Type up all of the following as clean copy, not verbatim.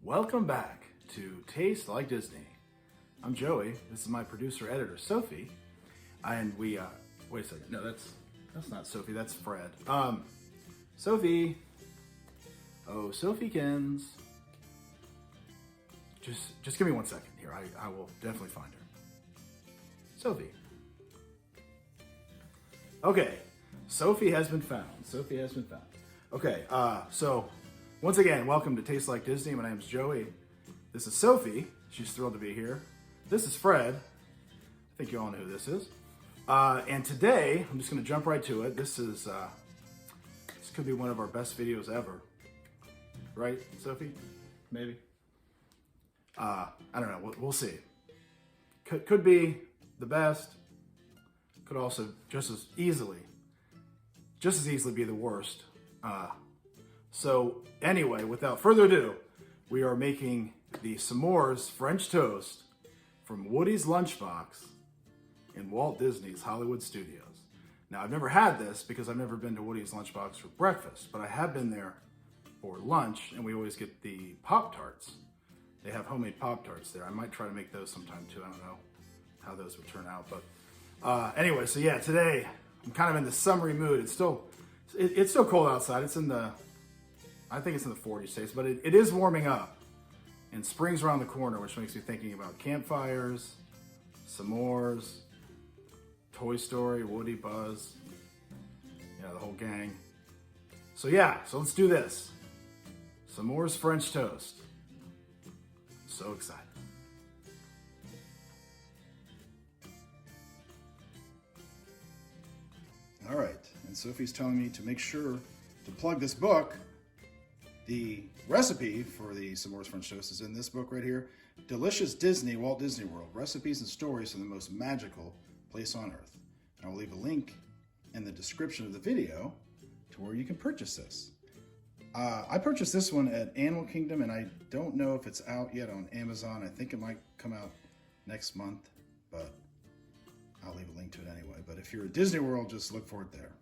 Welcome back to Taste Like Disney. I'm Joey. This is my producer editor Sophie, and we wait a second. No, that's not Sophie. That's Fred. Sophie. Oh, Sophiekins. Just give me 1 second here. I will definitely find her. Sophie. Okay, Sophie has been found. Sophie has been found. Okay, so once again, welcome to Taste Like Disney. My name is Joey. This is Sophie. She's thrilled to be here. This is Fred. I think you all know who this is. And today, I'm just going to jump right to it. This could be one of our best videos ever. Right, Sophie? Maybe? I don't know. We'll see. Could be the best. Could also just as easily be the worst. So anyway, without further ado, we are making the s'mores French toast from Woody's Lunchbox in Walt Disney's Hollywood Studios. Now, I've never had this because I've never been to Woody's Lunchbox for breakfast, but I have been there for lunch, and we always get the Pop-Tarts. They have homemade Pop-Tarts there. I might try to make those sometime too. I don't know how those would turn out, but anyway, so yeah, today I'm kind of in the summery mood. It's still cold outside. I think it's in the 40s today, but it is warming up, and spring's around the corner, which makes me thinking about campfires, s'mores, Toy Story, Woody, Buzz, the whole gang. So yeah, so let's do this. S'mores French toast. So excited. All right, and Sophie's telling me to make sure to plug this book. The recipe for the s'mores French toast is in this book right here, Delicious Disney, Walt Disney World, Recipes and Stories from the Most Magical Place on Earth. And I'll leave a link in the description of the video to where you can purchase this. I purchased this one at Animal Kingdom, and I don't know if it's out yet on Amazon. I think it might come out next month, but I'll leave a link to it anyway. But if you're at Disney World, just look for it there.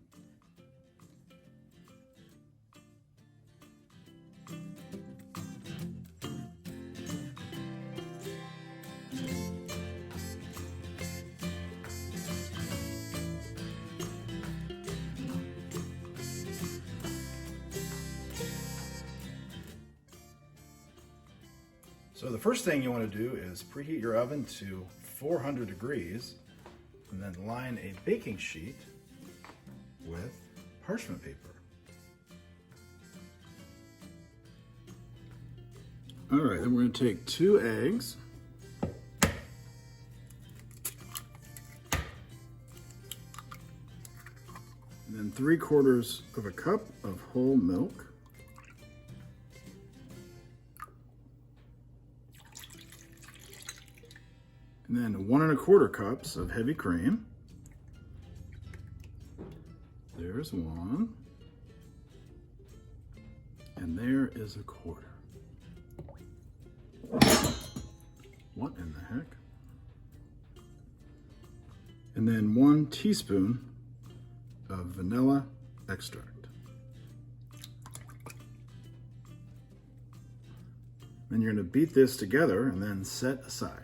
So the first thing you want to do is preheat your oven to 400 degrees and then line a baking sheet with parchment paper. All right, then we're going to take 2 eggs. And then 3/4 of a cup of whole milk. And then 1 1/4 cups of heavy cream. There's 1. And there is 1/4. What in the heck? And then 1 teaspoon of vanilla extract. Then you're going to beat this together and then set aside.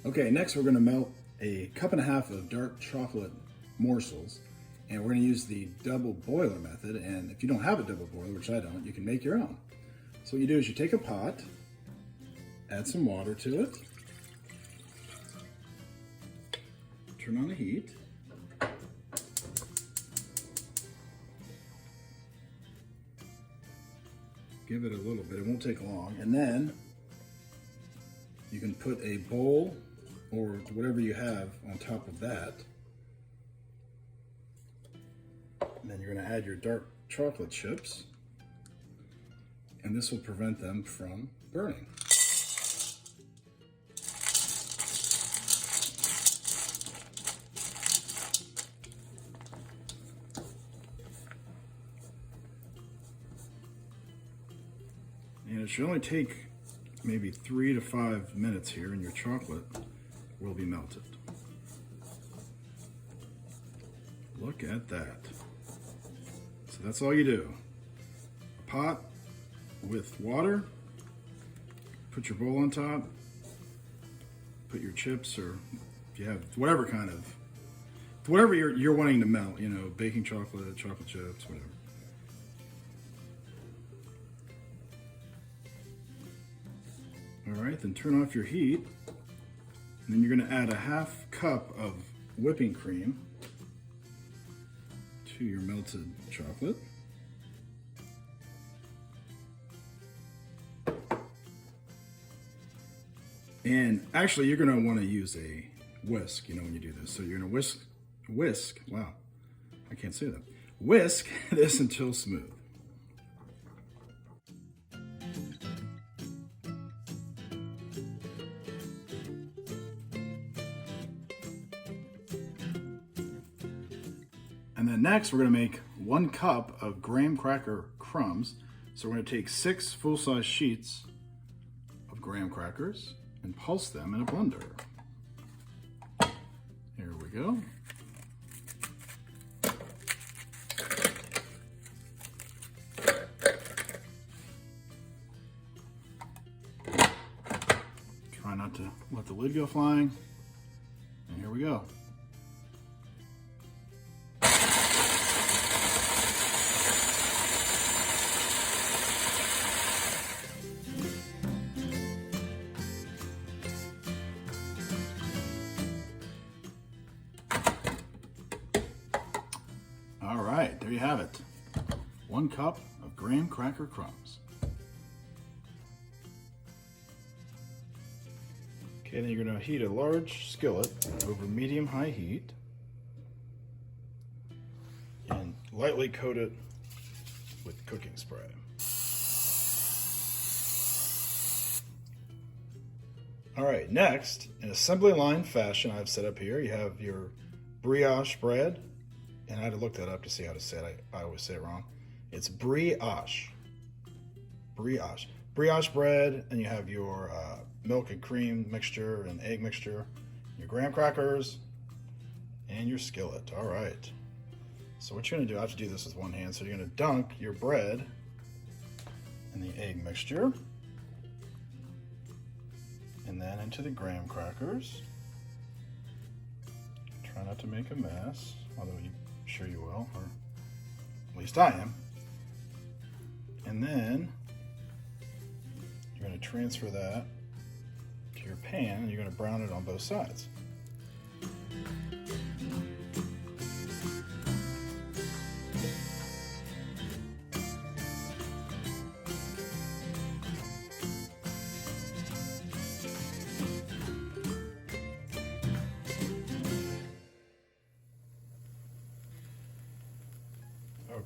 Okay, next we're going to melt a 1.5 cups of dark chocolate morsels, and we're going to use the double boiler method. And if you don't have a double boiler, which I don't, you can make your own. So what you do is you take a pot, add some water to it, turn on the heat, give it a little bit, it won't take long, and then you can put a bowl or whatever you have on top of that. And then you're going to add your dark chocolate chips, and this will prevent them from burning. And it should only take maybe 3 to 5 minutes here, and your chocolate will be melted. Look at that. So that's all you do. A pot with water, put your bowl on top, put your chips, or if you have whatever kind of, whatever you're wanting to melt, you know, baking chocolate, chocolate chips, whatever. All right, then turn off your heat. And then you're going to add a half cup of whipping cream to your melted chocolate. And actually, you're going to want to use a whisk, you know, when you do this. So you're going to whisk, wow, I can't say that. Whisk this until smooth. And then next, we're going to make 1 cup of graham cracker crumbs. So we're going to take 6 full-size sheets of graham crackers and pulse them in a blender. Here we go. Try not to let the lid go flying. And here we go. All right, there you have it. 1 cup of graham cracker crumbs. Okay, then you're going to heat a large skillet over medium-high heat and lightly coat it with cooking spray. All right, next, in assembly line fashion I've set up here, you have your brioche bread. And I had to look that up to see how to say it. I always say it wrong. It's brioche. Brioche. Brioche bread, and you have your milk and cream mixture and egg mixture, your graham crackers, and your skillet. All right. So what you're going to do, I have to do this with one hand. So you're going to dunk your bread in the egg mixture, and then into the graham crackers. Try not to make a mess, although you sure you will, or at least I am. And then you're going to transfer that to your pan and you're going to brown it on both sides.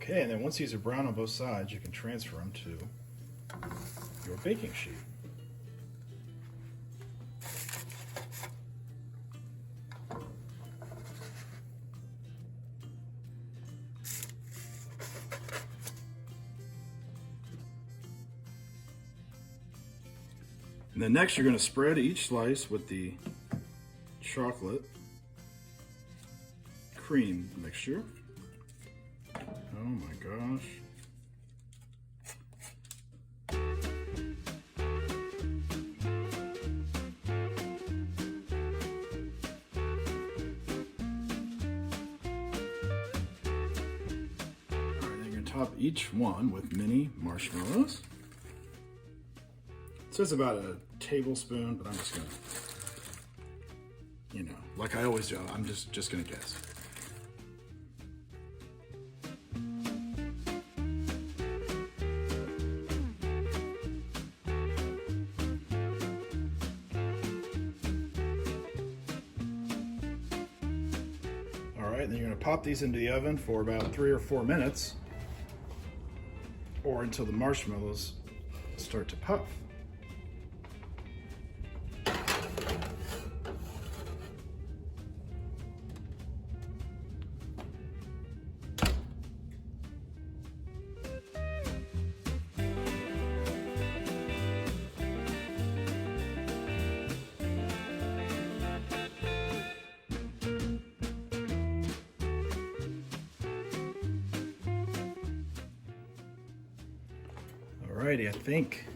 Okay, and then once these are brown on both sides, you can transfer them to your baking sheet. And then next you're going to spread each slice with the chocolate cream mixture. Oh my gosh. All right, then you're going to top each one with mini marshmallows. It says about a tablespoon, but I'm just going to, you know, like I always do, I'm just going to guess. Then you're going to pop these into the oven for about 3 or 4 minutes, or until the marshmallows start to puff. Alrighty, I think.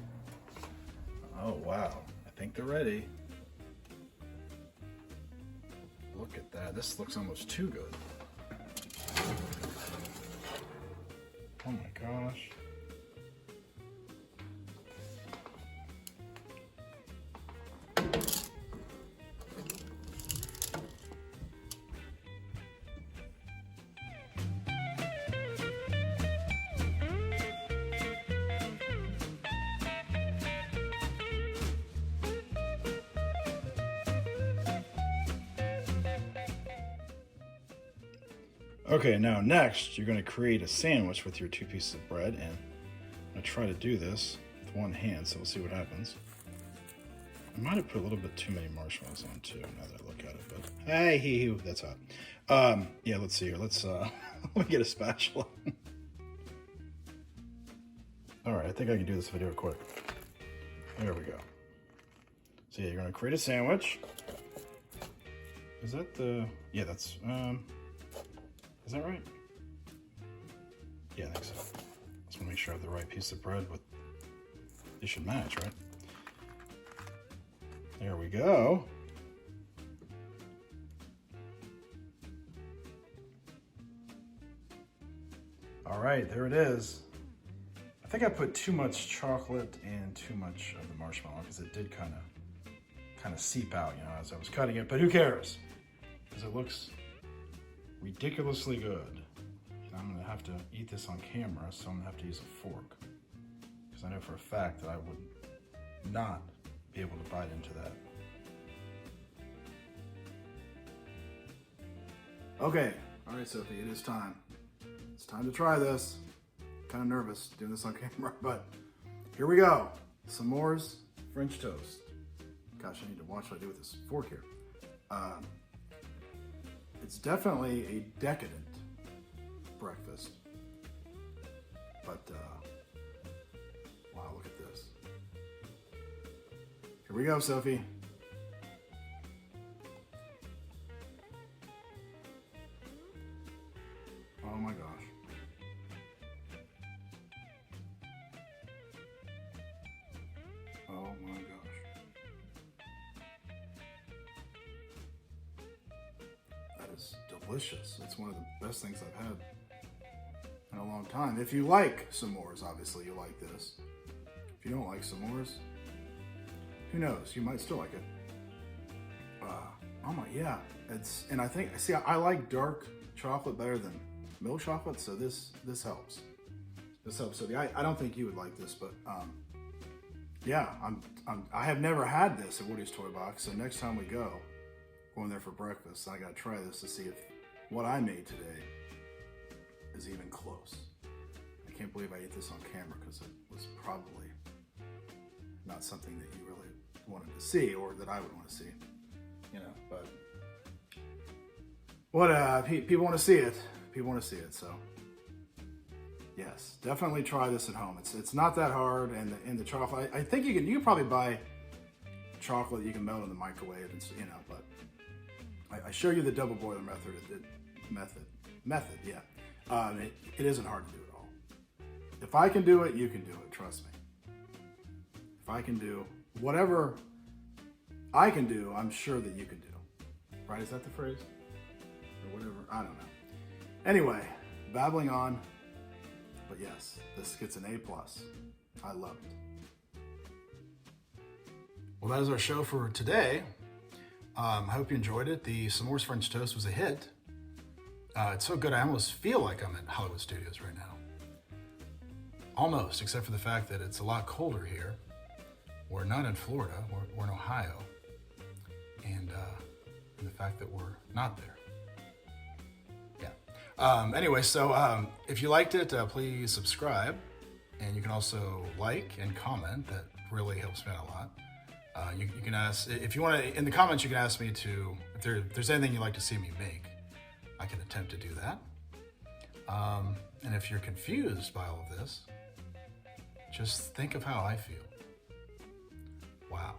Oh wow, I think they're ready. Look at that. This looks almost too good. Oh my gosh. Okay, now next you're going to create a sandwich with your 2 pieces of bread, and I'm going to try to do this with one hand, so we'll see what happens. I might have put a little bit too many marshmallows on too, now that I look at it, but hey, hee-hoo, that's hot. Yeah, let's see here. Let's let me get a spatula. Alright, I think I can do this if I do it quick. There we go. So yeah, you're going to create a sandwich. Is that the... Yeah, that's... Is that right? Yeah, I think so. Just want to make sure I have the right piece of bread with... They should match, right? There we go. All right, there it is. I think I put too much chocolate and too much of the marshmallow because it did kind of seep out, you know, as I was cutting it. But who cares? Because it looks ridiculously good. And I'm gonna have to eat this on camera, so I'm gonna have to use a fork. Because I know for a fact that I would not be able to bite into that. Okay, all right, Sophie, it is time. It's time to try this. Kind of nervous doing this on camera, but here we go. S'mores French toast. Gosh, I need to watch what I do with this fork here. It's definitely a decadent breakfast, but wow, look at this. Here we go, Sophie. Oh my gosh. Oh my gosh. That is delicious. It's one of the best things I've had in a long time. If you like s'mores, obviously you like this. If you don't like s'mores, who knows? You might still like it. Oh my, yeah. And I think, see, I like dark chocolate better than milk chocolate, so this helps. This helps. So I don't think you would like this, but yeah, I have never had this at Woody's Toy Box, so next time we go, going there for breakfast, I gotta try this to see if what I made today is even close. I can't believe I ate this on camera because it was probably not something that you really wanted to see or that I would want to see, you know, but what people want to see it. People want to see it, so yes, definitely try this at home. It's not that hard, and the chocolate. I think you can probably buy chocolate you can melt in the microwave, and you know. But I show you the double boiler method. Yeah, it isn't hard to do at all. If I can do it, you can do it. Trust me. If I can do whatever I can do, I'm sure that you can do. Right? Is that the phrase? Or whatever? I don't know. Anyway, babbling on. But yes, this gets an A+. I love it. Well, that is our show for today. I hope you enjoyed it. The S'mores French Toast was a hit. It's so good, I almost feel like I'm at Hollywood Studios right now. Almost, except for the fact that it's a lot colder here. We're not in Florida, we're in Ohio. And the fact that we're not there. Anyway, so if you liked it, please subscribe, and you can also like and comment. That really helps me out a lot. You can ask, if you want to, in the comments, you can ask me to, if there's anything you'd like to see me make, I can attempt to do that. And if you're confused by all of this, just think of how I feel. Wow.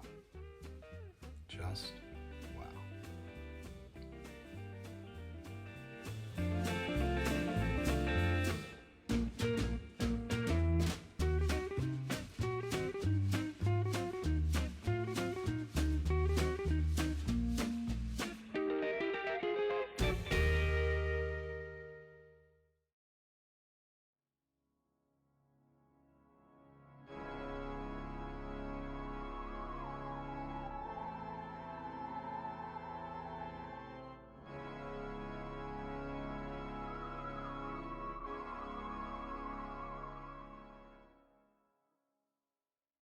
Just